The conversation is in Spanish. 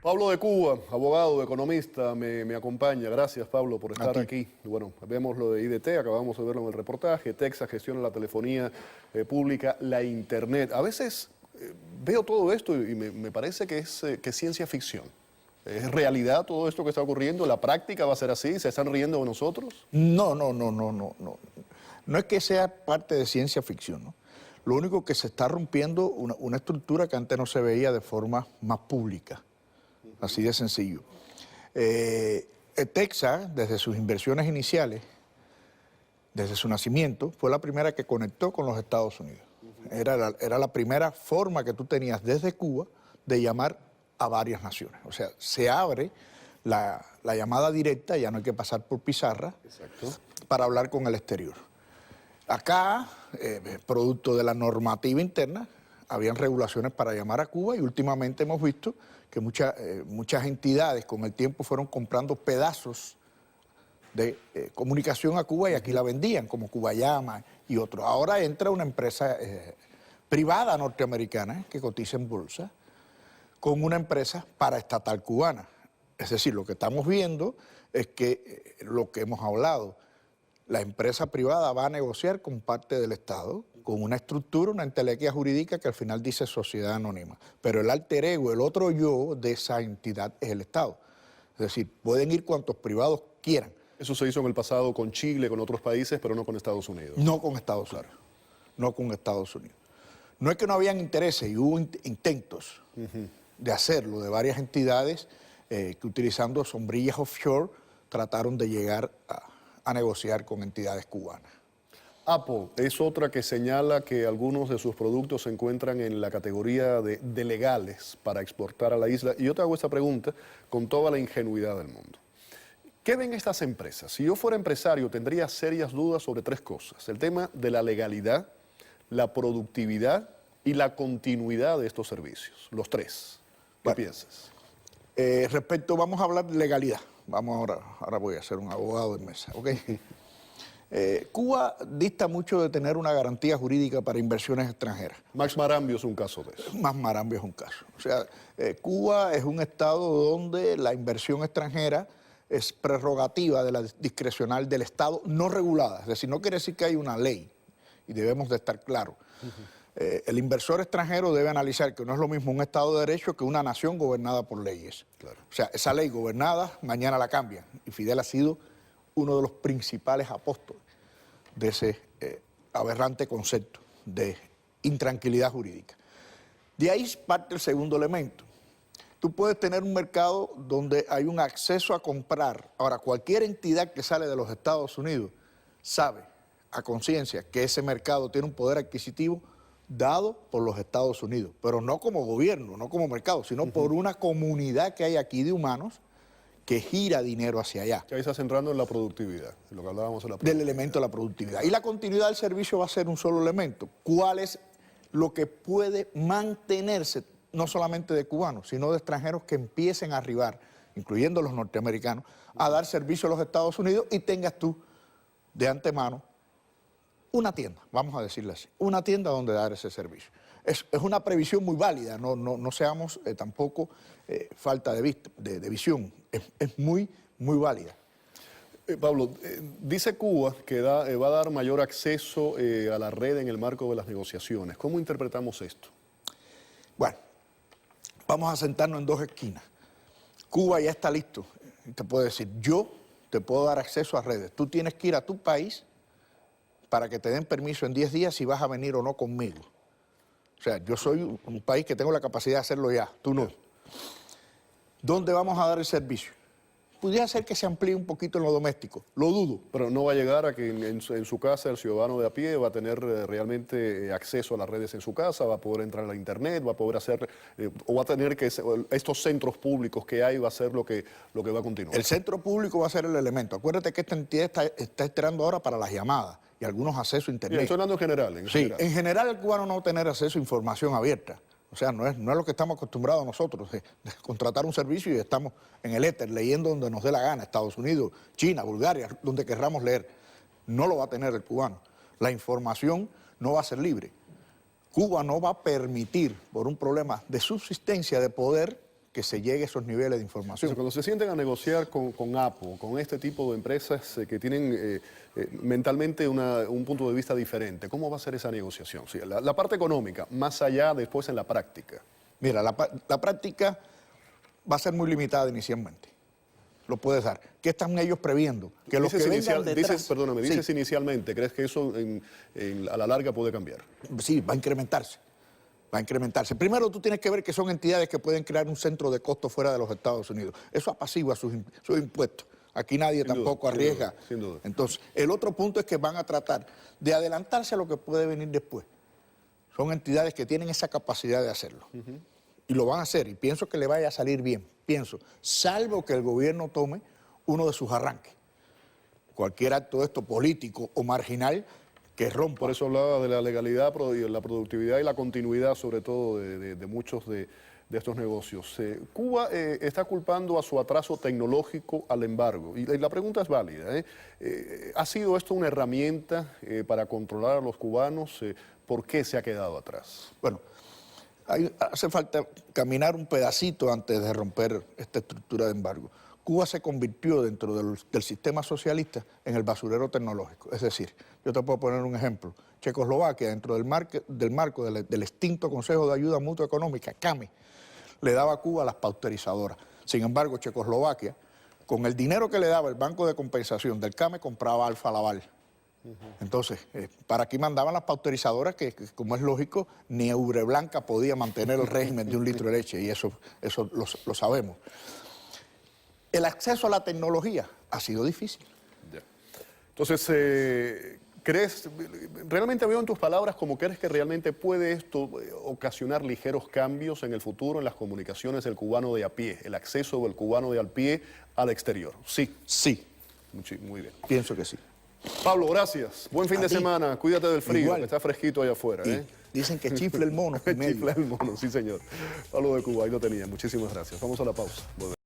Pablo de Cuba, abogado, economista, me acompaña. Gracias, Pablo, por estar aquí. Bueno, vemos lo de IDT, acabamos de verlo en el reportaje. Texas gestiona la telefonía pública, la Internet. A veces veo todo esto y me parece que es ciencia ficción. ¿Es realidad todo esto que está ocurriendo? ¿La práctica va a ser así? ¿Se están riendo de nosotros? No. No es que sea parte de ciencia ficción, ¿no? Lo único que se está rompiendo una estructura que antes no se veía de forma más pública. Así de sencillo. Texas, desde sus inversiones iniciales, desde su nacimiento, fue la primera que conectó con los Estados Unidos. Era la primera forma que tú tenías desde Cuba de llamar a varias naciones. O sea, se abre la llamada directa, ya no hay que pasar por pizarra. Exacto. Para hablar con el exterior. Acá, producto de la normativa interna, habían regulaciones para llamar a Cuba y últimamente hemos visto que muchas entidades con el tiempo fueron comprando pedazos de comunicación a Cuba y aquí la vendían, como Cuballama y otros. Ahora entra una empresa privada norteamericana que cotiza en bolsa con una empresa paraestatal cubana. Es decir, lo que estamos viendo es que lo que hemos hablado, la empresa privada va a negociar con parte del Estado, con una estructura, una entelequia jurídica que al final dice sociedad anónima. Pero el alter ego, el otro yo de esa entidad es el Estado. Es decir, pueden ir cuantos privados quieran. Eso se hizo en el pasado con Chile, con otros países, pero no con Estados Unidos. No con Estados Unidos. No con Estados Unidos. No es que no habían intereses y hubo intentos de hacerlo de varias entidades que utilizando sombrillas offshore trataron de llegar a negociar con entidades cubanas. Apple es otra que señala que algunos de sus productos se encuentran en la categoría de legales para exportar a la isla. Y yo te hago esta pregunta con toda la ingenuidad del mundo. ¿Qué ven estas empresas? Si yo fuera empresario, tendría serias dudas sobre tres cosas. El tema de la legalidad, la productividad y la continuidad de estos servicios. Los tres. ¿Qué piensas? Vamos a hablar de legalidad. Ahora voy a ser un abogado de mesa, ¿ok? Cuba dista mucho de tener una garantía jurídica para inversiones extranjeras. Max Marambio es un caso de eso. Max Marambio es un caso. O sea, Cuba es un estado donde la inversión extranjera es prerrogativa de la discrecional del Estado no regulada. Es decir, no quiere decir que hay una ley y debemos de estar claros. El inversor extranjero debe analizar que no es lo mismo un Estado de Derecho que una nación gobernada por leyes. Claro. O sea, esa ley gobernada mañana la cambian. Y Fidel ha sido uno de los principales apóstoles de ese aberrante concepto de intranquilidad jurídica. De ahí parte el segundo elemento. Tú puedes tener un mercado donde hay un acceso a comprar. Ahora, cualquier entidad que sale de los Estados Unidos sabe a conciencia que ese mercado tiene un poder adquisitivo dado por los Estados Unidos, pero no como gobierno, no como mercado, sino por una comunidad que hay aquí de humanos que gira dinero hacia allá. Que ahí está centrando en la productividad, en lo que hablábamos de la productividad. Del elemento de la productividad. Y la continuidad del servicio va a ser un solo elemento. ¿Cuál es lo que puede mantenerse, no solamente de cubanos, sino de extranjeros que empiecen a arribar, incluyendo los norteamericanos, a dar servicio a los Estados Unidos y tengas tú de antemano una tienda, vamos a decirle así, una tienda donde dar ese servicio. Es una previsión muy válida, no seamos tampoco falta de visión, es muy válida. Pablo, dice Cuba que va a dar mayor acceso a la red en el marco de las negociaciones. ¿Cómo interpretamos esto? Bueno, vamos a sentarnos en dos esquinas. Cuba ya está listo, te puedo decir, yo te puedo dar acceso a redes, tú tienes que ir a tu país para que te den permiso en 10 días si vas a venir o no conmigo. O sea, yo soy un país que tengo la capacidad de hacerlo ya, tú no. ¿Dónde vamos a dar el servicio? Pudiera ser que se amplíe un poquito en lo doméstico, lo dudo. Pero no va a llegar a que en su casa el ciudadano de a pie va a tener realmente acceso a las redes en su casa, va a poder entrar a la internet, va a poder hacer, o va a tener que, estos centros públicos que hay va a ser lo que va a continuar. El centro público va a ser el elemento. Acuérdate que esta entidad está esperando ahora para las llamadas y algunos accesos a internet. Estoy hablando en general. En general el cubano no va a tener acceso a información abierta. O sea, no es lo que estamos acostumbrados nosotros, de contratar un servicio y estamos en el éter leyendo donde nos dé la gana, Estados Unidos, China, Bulgaria, donde querramos leer. No lo va a tener el cubano. La información no va a ser libre. Cuba no va a permitir, por un problema de subsistencia de poder, que se llegue a esos niveles de información. Cuando se sienten a negociar con Apple, con este tipo de empresas que tienen mentalmente un punto de vista diferente, ¿cómo va a ser esa negociación? Sí, la parte económica, más allá después en la práctica. Mira, la práctica va a ser muy limitada inicialmente. Lo puedes dar. ¿Qué están ellos previendo? Que los que vengan detrás... Dices inicialmente, ¿crees que eso a la larga puede cambiar? Sí, va a incrementarse. Va a incrementarse. Primero tú tienes que ver que son entidades que pueden crear un centro de costo fuera de los Estados Unidos. Eso apacigua sus impuestos. Aquí nadie tampoco arriesga. Sin duda. Entonces, el otro punto es que van a tratar de adelantarse a lo que puede venir después. Son entidades que tienen esa capacidad de hacerlo. Y lo van a hacer, y pienso que le vaya a salir bien. Pienso, salvo que el gobierno tome uno de sus arranques. Cualquier acto de esto político o marginal que rompa. Por eso hablaba de la legalidad, la productividad y la continuidad, sobre todo, de muchos de estos negocios. Cuba está culpando a su atraso tecnológico al embargo. Y la pregunta es válida. ¿Ha sido esto una herramienta para controlar a los cubanos? ¿Por qué se ha quedado atrás? Bueno, hace falta caminar un pedacito antes de romper esta estructura de embargo. Cuba se convirtió dentro del sistema socialista en el basurero tecnológico. Es decir, yo te puedo poner un ejemplo. Checoslovaquia, dentro del marco del extinto Consejo de Ayuda Mutua Económica, CAME, le daba a Cuba las pauterizadoras. Sin embargo, Checoslovaquia, con el dinero que le daba el Banco de Compensación del CAME, compraba Alfa Laval. Entonces, para aquí mandaban las pauterizadoras que, como es lógico, ni Ubre Blanca podía mantener el régimen de 1 litro de leche, y eso lo sabemos. El acceso a la tecnología ha sido difícil. Ya. Entonces, realmente veo en tus palabras como crees que realmente puede esto ocasionar ligeros cambios en el futuro en las comunicaciones del cubano de a pie, el acceso del cubano de a pie al exterior? Sí. Sí. Muy bien. Pienso que sí. Pablo, gracias. Buen fin de semana. Cuídate del frío, Igual. que está fresquito allá afuera. Dicen que chifle el mono. Chifla el mono, sí señor. Pablo de Cuba, ahí lo tenía. Muchísimas gracias. Vamos a la pausa.